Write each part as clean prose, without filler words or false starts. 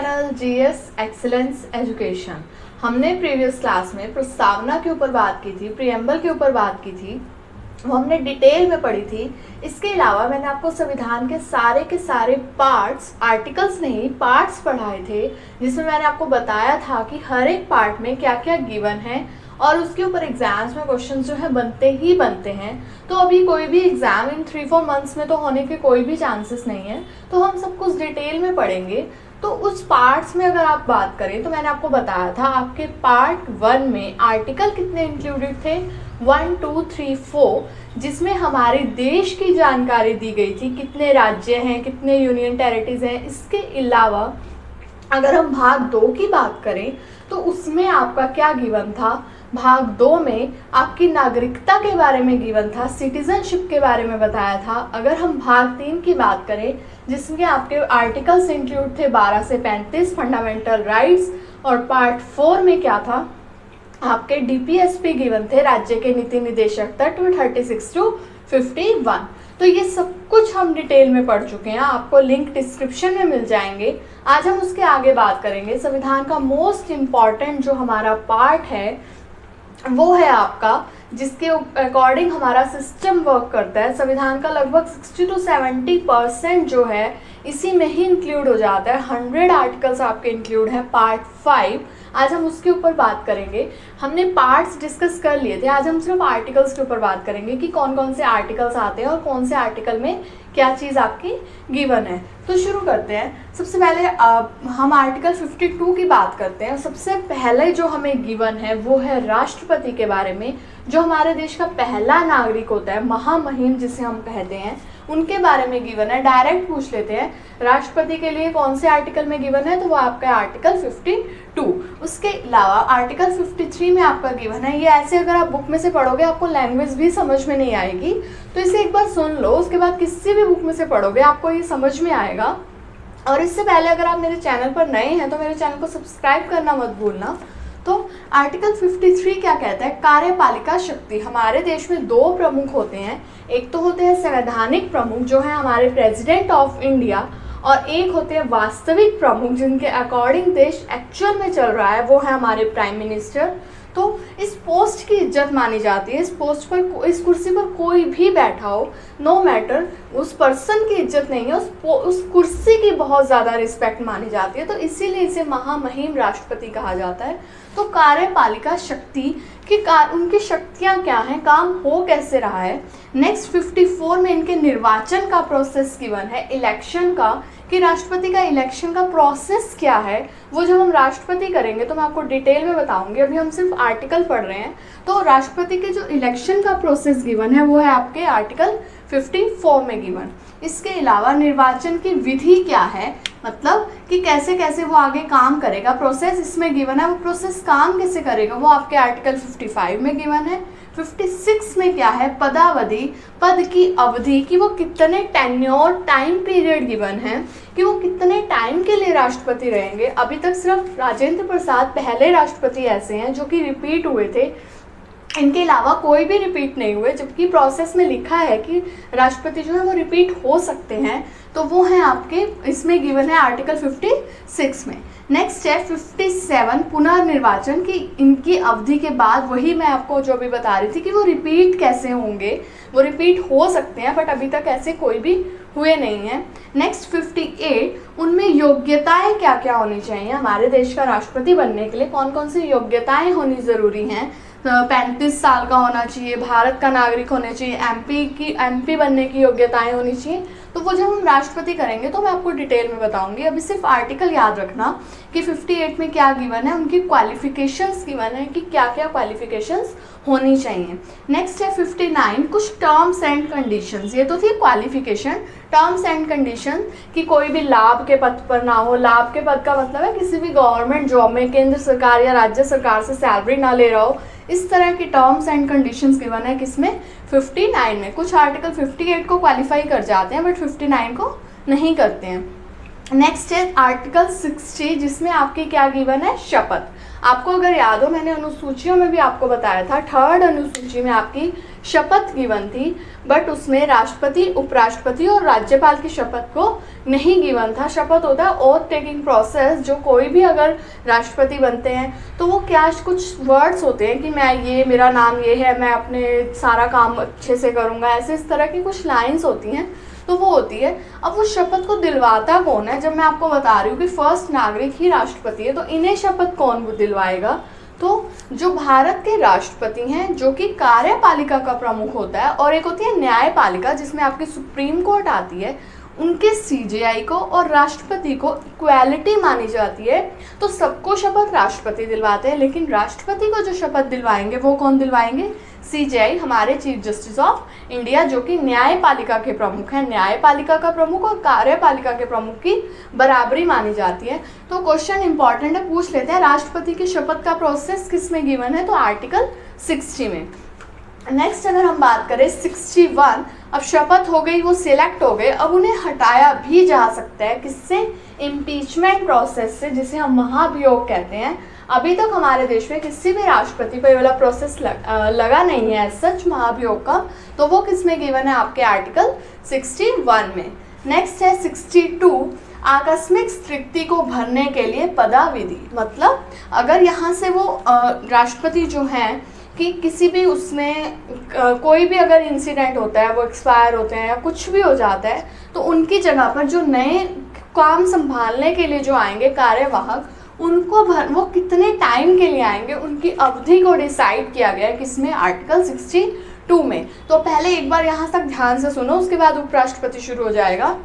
Channel GS excellence education. हमने previous class में प्रस्तावना के ऊपर बात की थी, प्रीएम्बल के ऊपर बात की थी, वो हमने डिटेल में पढ़ी थी। इसके अलावा मैंने आपको संविधान के सारे पार्ट्स, आर्टिकल्स नहीं पार्ट्स पढ़ाए थे, जिसमें मैंने आपको बताया था कि हर एक पार्ट में क्या क्या गिवन है और उसके ऊपर एग्जाम्स में क्वेश्चन जो है बनते ही बनते हैं। तो अभी कोई भी एग्जाम इन 3-4 मंथ्स में तो होने के कोई भी चांसेस नहीं है, तो हम सब कुछ डिटेल में पढ़ेंगे। तो उस पार्ट्स में अगर आप बात करें तो मैंने आपको बताया था आपके पार्ट 1 में आर्टिकल कितने इंक्लूडेड थे, 1, 2, 3, 4, जिसमें हमारे देश की जानकारी दी गई थी, कितने राज्य हैं, कितने यूनियन टेरिटरीज हैं। इसके अलावा अगर हम भाग 2 की बात करें तो उसमें आपका क्या गिवन था, भाग 2 में आपकी नागरिकता के बारे में गिवन था, सिटीजनशिप के बारे में बताया था। अगर हम भाग 3 की बात करें जिसमें आपके आर्टिकल्स इंक्लूड थे 12 से 35 फंडामेंटल राइट्स, और पार्ट 4 में क्या था, आपके डीपीएसपी गिवन थे, राज्य के नीति निदेशक तत्व 36 to 51। तो ये सब कुछ हम डिटेल में पढ़ चुके हैं, आपको लिंक डिस्क्रिप्शन में मिल जाएंगे। आज हम उसके आगे बात करेंगे। संविधान का मोस्ट इम्पॉर्टेंट जो हमारा पार्ट है वो है आपका, जिसके अकॉर्डिंग हमारा सिस्टम वर्क करता है। संविधान का लगभग 60 to 70% जो है इसी में ही इंक्लूड हो जाता है। 100 आर्टिकल्स आपके इंक्लूड हैं। पार्ट 5 आज हम उसके ऊपर बात करेंगे। हमने पार्ट्स डिस्कस कर लिए थे, आज हम सिर्फ आर्टिकल्स के ऊपर बात करेंगे कि कौन कौन से आर्टिकल्स आते हैं और कौन से आर्टिकल में क्या चीज़ आपकी गिवन है। तो शुरू करते हैं। सबसे पहले हम आर्टिकल 52 की बात करते हैं। सबसे पहले जो हमें गिवन है वो है राष्ट्रपति के बारे में, जो हमारे देश का पहला नागरिक होता है, महामहिम जिसे हम कहते हैं, उनके बारे में गिवन है। डायरेक्ट पूछ लेते हैं राष्ट्रपति के लिए कौन से आर्टिकल में गिवन है, तो वो आपका आर्टिकल 52। उसके अलावा आर्टिकल 53 में आपका गिवन है। ये ऐसे अगर आप बुक में से पढ़ोगे आपको लैंग्वेज भी समझ में नहीं आएगी, तो इसे एक बार सुन लो, उसके बाद किसी भी बुक में से पढ़ोगे आपको ये समझ में आएगा। और इससे पहले अगर आप मेरे चैनल पर नए हैं तो मेरे चैनल को सब्सक्राइब करना मत भूलना। तो आर्टिकल 53 क्या कहता है, कार्यपालिका शक्ति। हमारे देश में 2 प्रमुख होते हैं, एक तो होते हैं संवैधानिक प्रमुख जो है हमारे प्रेसिडेंट ऑफ इंडिया, और एक होते हैं वास्तविक प्रमुख जिनके अकॉर्डिंग देश एक्चुअल में चल रहा है, वो है हमारे प्राइम मिनिस्टर। तो इस पोस्ट की इज्जत मानी जाती है। इस पोस्ट पर, इस कुर्सी पर कोई भी बैठा हो, नो मैटर, उस पर्सन की इज्जत नहीं है, उस कुर्सी की बहुत ज़्यादा रिस्पेक्ट मानी जाती है। तो इसीलिए इसे महामहिम राष्ट्रपति कहा जाता है। तो कार्यपालिका शक्ति की उनकी शक्तियाँ क्या हैं, काम हो कैसे रहा है। नेक्स्ट 54 में इनके निर्वाचन का प्रोसेस गिवन है, इलेक्शन का, कि राष्ट्रपति का इलेक्शन का प्रोसेस क्या है। वो जब हम राष्ट्रपति करेंगे तो मैं आपको डिटेल में बताऊंगी, अभी हम सिर्फ आर्टिकल पढ़ रहे हैं। तो राष्ट्रपति के जो इलेक्शन का प्रोसेस गिवन है वो है आपके आर्टिकल 54 में गिवन। इसके अलावा निर्वाचन की विधि क्या है, मतलब कि कैसे कैसे वो आगे काम करेगा, प्रोसेस इसमें गिवन है। वो प्रोसेस काम कैसे करेगा वो आपके आर्टिकल 55 में गिवन है। 56 में क्या है, पदावधि, पद की अवधि, कि वो कितने टेन्योर, टाइम पीरियड गिवन है, कि वो कितने टाइम के लिए राष्ट्रपति रहेंगे। अभी तक सिर्फ राजेंद्र प्रसाद पहले राष्ट्रपति ऐसे हैं जो कि रिपीट हुए थे, इनके अलावा कोई भी रिपीट नहीं हुए, जबकि प्रोसेस में लिखा है कि राष्ट्रपति जो है वो रिपीट हो सकते हैं। तो वो हैं आपके, इसमें गिवन है आर्टिकल 56 में। नेक्स्ट है 57 पुनर्निर्वाचन, की इनकी अवधि के बाद, वही मैं आपको जो भी बता रही थी कि वो रिपीट कैसे होंगे, वो रिपीट हो सकते हैं बट अभी तक ऐसे कोई भी हुए नहीं हैं। नेक्स्ट 58, उनमें योग्यताएं क्या क्या होनी चाहिए, हमारे देश का राष्ट्रपति बनने के लिए कौन कौन सी योग्यताएं होनी ज़रूरी हैं। 35 साल का होना चाहिए, भारत का नागरिक होना चाहिए, एमपी बनने की योग्यताएं होनी चाहिए। तो वो जब हम राष्ट्रपति करेंगे तो मैं आपको डिटेल में बताऊंगी। अभी सिर्फ आर्टिकल याद रखना कि 58 में क्या गिवन है, उनकी क्वालिफिकेशंस गिवन है कि क्या क्या क्वालिफिकेशंस होनी चाहिए। नेक्स्ट है 59, कुछ टर्म्स एंड कंडीशंस। ये तो थी क्वालिफिकेशन, टर्म्स एंड कंडीशन, कि कोई भी लाभ के पद पर ना हो। लाभ के पद का मतलब है किसी भी गवर्नमेंट जॉब में केंद्र सरकार या राज्य सरकार से सैलरी ना ले रहा हो, इस तरह की टर्म्स एंड कंडीशंस गिवन है किसमें, 59 में। कुछ आर्टिकल 58 को क्वालिफाई कर जाते हैं बट 59 को नहीं करते हैं। नेक्स्ट है आर्टिकल 60, जिसमें आपकी क्या गिवन है, शपथ। आपको अगर याद हो, मैंने अनुसूचियों में भी आपको बताया था, थर्ड अनुसूची में आपकी शपथ गिवन थी, बट उसमें राष्ट्रपति, उपराष्ट्रपति और राज्यपाल की शपथ को नहीं गिवन था। शपथ होता है ओथ टेकिंग प्रोसेस, जो कोई भी अगर राष्ट्रपति बनते हैं तो वो क्या कुछ वर्ड्स होते हैं कि मैं ये, मेरा नाम ये है, मैं अपने सारा काम अच्छे से करूँगा, ऐसे इस तरह की कुछ लाइन्स होती हैं, तो वो होती है। अब वो शपथ को दिलवाता कौन है? जब मैं आपको बता रही हूँ कि फर्स्ट नागरिक ही राष्ट्रपति है, तो इन्हें शपथ कौन दिलवाएगा? तो जो भारत के राष्ट्रपति हैं, जो कि कार्यपालिका का प्रमुख होता है, और एक होती है न्यायपालिका जिसमें आपकी सुप्रीम कोर्ट आती है, उनके सीजेआई को और राष्ट्रपति को इक्वालिटी मानी जाती है, तो सबको शपथ राष्ट्रपति दिलवाते हैं। लेकिन राष्ट्रपति को जो शपथ दिलवाएंगे वो कौन दिलवाएंगे? सीजेआई, हमारे चीफ जस्टिस ऑफ इंडिया, जो कि न्यायपालिका के प्रमुख हैं। न्यायपालिका का प्रमुख और कार्यपालिका के प्रमुख की बराबरी मानी जाती है। तो क्वेश्चन इंपॉर्टेंट है, पूछ लेते हैं, राष्ट्रपति की शपथ का प्रोसेस किस में गिवन है? तो आर्टिकल 60 में। नेक्स्ट अगर हम बात करें 61, अब शपथ हो गई, वो सिलेक्ट हो गए, अब उन्हें हटाया भी जा सकता है, किससे? इम्पीचमेंट प्रोसेस से, जिसे हम महाभियोग कहते हैं। अभी तक हमारे देश में किसी भी राष्ट्रपति पर ये वाला प्रोसेस लगा नहीं है सच महाभियोग का, तो वो किस में गिवन है? आपके आर्टिकल 61 में। नेक्स्ट है 62, आकस्मिक स्थिति को भरने के लिए पदाविधि। मतलब अगर यहाँ से वो राष्ट्रपति जो हैं कि किसी भी उसमें कोई भी अगर इंसिडेंट होता है, वो एक्सपायर होते हैं या कुछ भी हो जाता है, तो उनकी जगह पर जो नए काम संभालने के लिए जो आएंगे कार्यवाहक, उनको वो कितने टाइम के लिए आएंगे, उनकी अवधि को डिसाइड किया गया है किसमें? आर्टिकल 62 में। तो पहले एक बार यहाँ तक ध्यान से सुनो, उसके बाद उपराष्ट्रपति शुरू हो जाएगा।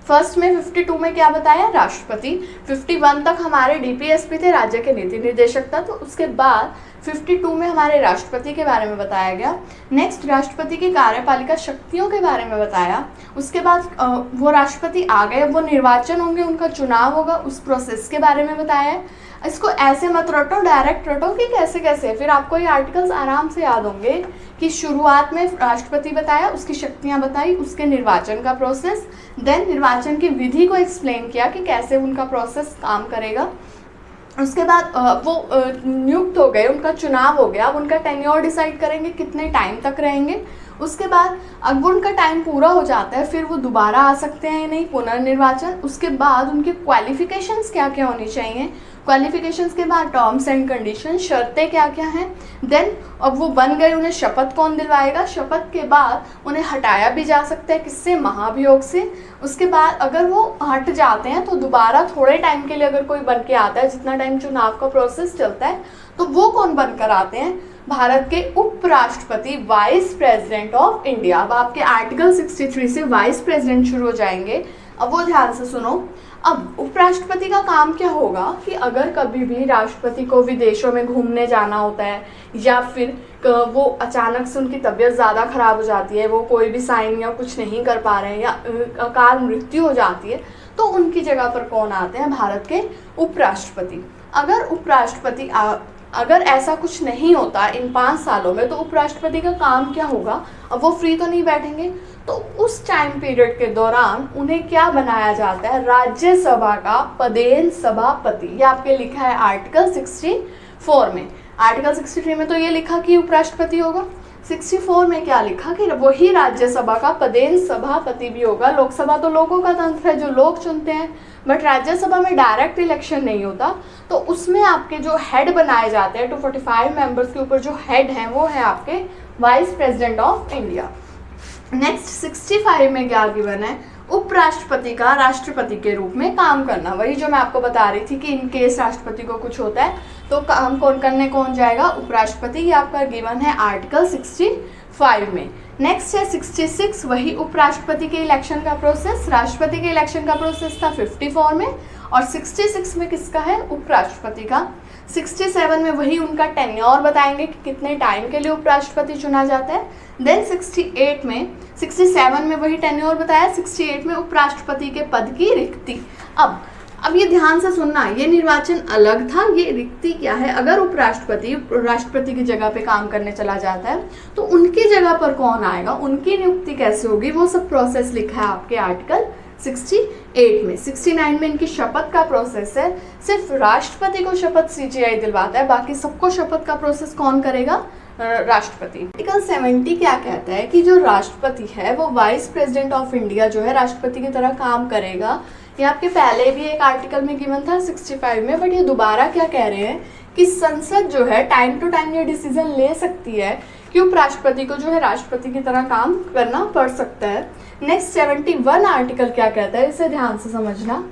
फर्स्ट में 52 में क्या बताया? राष्ट्रपति। 51 तक हमारे डीपीएसपी थे, राज्य के नीति निर्देशक था, तो उसके बाद 52 में हमारे राष्ट्रपति के बारे में बताया गया। नेक्स्ट राष्ट्रपति की कार्यपालिका शक्तियों के बारे में बताया। उसके बाद वो राष्ट्रपति आ गए, वो निर्वाचन होंगे, उनका चुनाव होगा, उस प्रोसेस के बारे में बताया। इसको ऐसे मत रटो, डायरेक्ट रटो कि कैसे कैसे, फिर आपको ये आर्टिकल्स आराम से याद होंगे कि शुरुआत में राष्ट्रपति बताया, उसकी शक्तियाँ बताई, उसके निर्वाचन का प्रोसेस, देन निर्वाचन की विधि को एक्सप्लेन किया कि कैसे उनका प्रोसेस काम करेगा। उसके बाद वो नियुक्त हो गए, उनका चुनाव हो गया, अब उनका टेन्योर डिसाइड करेंगे कितने टाइम तक रहेंगे। उसके बाद अब उनका टाइम पूरा हो जाता है, फिर वो दोबारा आ सकते हैं नहीं, पुनर्निर्वाचन। उसके बाद उनके क्वालिफिकेशंस क्या क्या होनी चाहिए, क्वालिफिकेशंस के बाद टर्म्स एंड कंडीशन, शर्तें क्या क्या हैं। देन अब वो बन गए, उन्हें शपथ कौन दिलवाएगा? शपथ के बाद उन्हें हटाया भी जा सकता है, किससे? महाभियोग से। उसके बाद अगर वो हट जाते हैं तो दोबारा थोड़े टाइम के लिए अगर कोई बन के आता है, जितना टाइम चुनाव का प्रोसेस चलता है, तो वो कौन बनकर आते हैं? भारत के उपराष्ट्रपति, वाइस प्रेसिडेंट ऑफ इंडिया। अब आपके आर्टिकल 63 से वाइस प्रेसिडेंट शुरू हो जाएंगे। अब वो ध्यान से सुनो। अब उपराष्ट्रपति का काम क्या होगा कि अगर कभी भी राष्ट्रपति को विदेशों में घूमने जाना होता है, या फिर वो अचानक से उनकी तबीयत ज़्यादा ख़राब हो जाती है, वो कोई भी साइन या कुछ नहीं कर पा रहे हैं, या अकाल मृत्यु हो जाती है, तो उनकी जगह पर कौन आते हैं? भारत के उपराष्ट्रपति। अगर उपराष्ट्रपति अगर ऐसा कुछ नहीं होता इन 5 सालों में, तो उपराष्ट्रपति का काम क्या होगा? अब वो फ्री तो नहीं बैठेंगे, तो उस टाइम पीरियड के दौरान उन्हें क्या बनाया जाता है? राज्यसभा का पदेन सभापति। ये आपके लिखा है आर्टिकल 64 में। आर्टिकल 63 में तो ये लिखा कि उपराष्ट्रपति होगा, 64 में क्या लिखा कि वही राज्यसभा का पदेन सभापति भी होगा। लोकसभा तो लोगों का तंत्र है, जो लोग चुनते हैं, बट राज्यसभा में डायरेक्ट इलेक्शन नहीं होता, तो उसमें आपके जो हेड बनाए जाते हैं 245 मेंबर्स के ऊपर जो हेड हैं, वो है आपके vice president of India. Next 65 में क्या गिवन है? उपराष्ट्रपति का राष्ट्रपति के रूप में काम करना। वही जो मैं आपको बता रही थी कि इन केस राष्ट्रपति को कुछ होता है तो काम कौन जाएगा? उपराष्ट्रपति। ये आपका गिवन है आर्टिकल 65 में। नेक्स्ट है 66, वही उपराष्ट्रपति के इलेक्शन का प्रोसेस। राष्ट्रपति के इलेक्शन का प्रोसेस था 54 में, और 66 में किसका है? उपराष्ट्रपति का। 67 में वही उनका टेन्योर बताएंगे कि कितने टाइम के लिए उपराष्ट्रपति चुना जाता है। देन 67 में वही टेन्योर बताया, 68 में उपराष्ट्रपति के पद की रिक्ति। अब ये ध्यान से सुनना, ये निर्वाचन अलग था, ये रिक्ति क्या है? अगर उपराष्ट्रपति राष्ट्रपति की जगह पे काम करने चला जाता है, तो उनकी जगह पर कौन आएगा, उनकी नियुक्ति कैसे होगी, वो सब प्रोसेस लिखा है आपके आर्टिकल 68 में। 69 में इनकी शपथ का प्रोसेस है। सिर्फ राष्ट्रपति को शपथ सीजीआई दिलवाता है, बाकी सबको शपथ का प्रोसेस कौन करेगा? राष्ट्रपति। आर्टिकल 70 क्या कहता है कि जो राष्ट्रपति है वो वाइस प्रेसिडेंट ऑफ इंडिया जो है राष्ट्रपति की तरह काम करेगा। ये आपके पहले भी एक आर्टिकल में गिवन था 65 में, बट ये दोबारा क्या कह रहे हैं कि संसद जो है टाइम टू टाइम ये डिसीजन ले सकती है कि उपराष्ट्रपति को जो है राष्ट्रपति की तरह काम करना पड़ सकता है। नेक्स्ट 71 आर्टिकल क्या कहता है, इसे ध्यान से समझना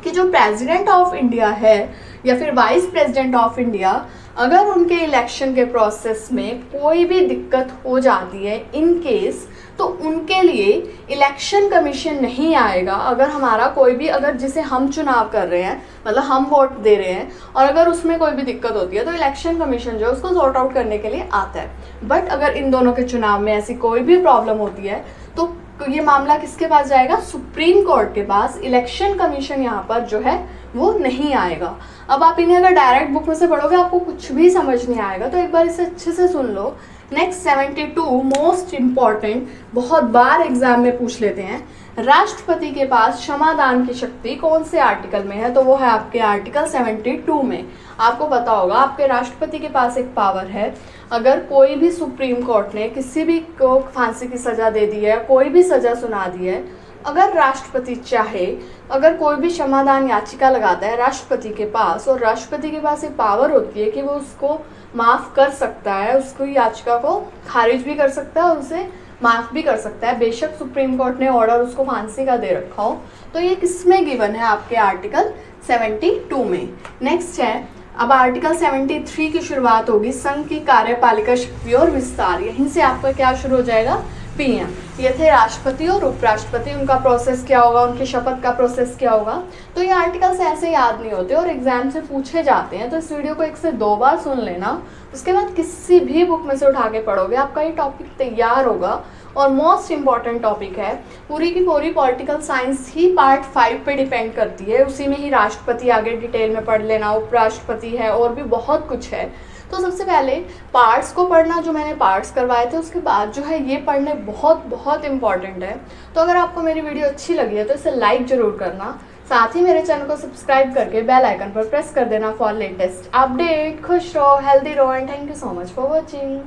कि जो प्रेसिडेंट ऑफ इंडिया है या फिर वाइस प्रेसिडेंट ऑफ इंडिया, अगर उनके इलेक्शन के प्रोसेस में कोई भी दिक्कत हो जाती है इन केस, तो उनके लिए इलेक्शन कमीशन नहीं आएगा। अगर हमारा कोई भी, अगर जिसे हम चुनाव कर रहे हैं, मतलब हम वोट दे रहे हैं, और अगर उसमें कोई भी दिक्कत होती है तो इलेक्शन कमीशन जो है उसको सॉर्ट आउट करने के लिए आता है। बट अगर इन दोनों के चुनाव में ऐसी कोई भी प्रॉब्लम होती है तो ये मामला किसके पास जाएगा? सुप्रीम कोर्ट के पास। इलेक्शन कमीशन यहाँ पर जो है वो नहीं आएगा। अब आप इन्हें अगर डायरेक्ट बुक में से पढ़ोगे आपको कुछ भी समझ नहीं आएगा, तो एक बार इसे अच्छे से सुन लो। नेक्स्ट 72 मोस्ट इम्पॉर्टेंट, बहुत बार एग्जाम में पूछ लेते हैं, राष्ट्रपति के पास क्षमादान की शक्ति कौन से आर्टिकल में है? तो वो है आपके आर्टिकल 72 में। आपको पता होगा आपके राष्ट्रपति के पास एक पावर है, अगर कोई भी सुप्रीम कोर्ट ने किसी भी को फांसी की सज़ा दे दी है, कोई भी सज़ा सुना दी है, अगर राष्ट्रपति चाहे, अगर कोई भी क्षमादान याचिका लगाता है राष्ट्रपति के पास, और राष्ट्रपति के पास एक पावर होती है कि वो उसको माफ़ कर सकता है, उसको याचिका को खारिज भी कर सकता है और उसे माफ़ भी कर सकता है, बेशक सुप्रीम कोर्ट ने ऑर्डर उसको फांसी का दे रखा हो। तो ये किसमें गिवन है? आपके आर्टिकल 72 में। नेक्स्ट है, अब आर्टिकल 73 की शुरुआत होगी, संघ की कार्यपालिका शक्ति और विस्तार। यहीं से आपका क्या शुरू हो जाएगा? पीएम। ये थे राष्ट्रपति और उपराष्ट्रपति, उनका प्रोसेस क्या होगा, उनकी शपथ का प्रोसेस क्या होगा। तो ये आर्टिकल्स ऐसे याद नहीं होते और एग्जाम से पूछे जाते हैं, तो इस वीडियो को 1 से 2 बार सुन लेना। उसके बाद किसी भी बुक में से उठा के पढ़ोगे, आपका ये टॉपिक तैयार होगा। और मोस्ट इम्पॉर्टेंट टॉपिक है, पूरी की पूरी पॉलिटिकल साइंस ही पार्ट 5 पे डिपेंड करती है। उसी में ही राष्ट्रपति आगे डिटेल में पढ़ लेना, उपराष्ट्रपति है और भी बहुत कुछ है। तो सबसे पहले पार्ट्स को पढ़ना, जो मैंने पार्ट्स करवाए थे, उसके बाद जो है ये पढ़ने बहुत बहुत इंपॉर्टेंट है। तो अगर आपको मेरी वीडियो अच्छी लगी है तो इसे लाइक ज़रूर करना, साथ ही मेरे चैनल को सब्सक्राइब करके बेल आइकन पर प्रेस कर देना फॉर लेटेस्ट अपडेट। खुश रहो, हेल्दी रहो and thank you so much for watching.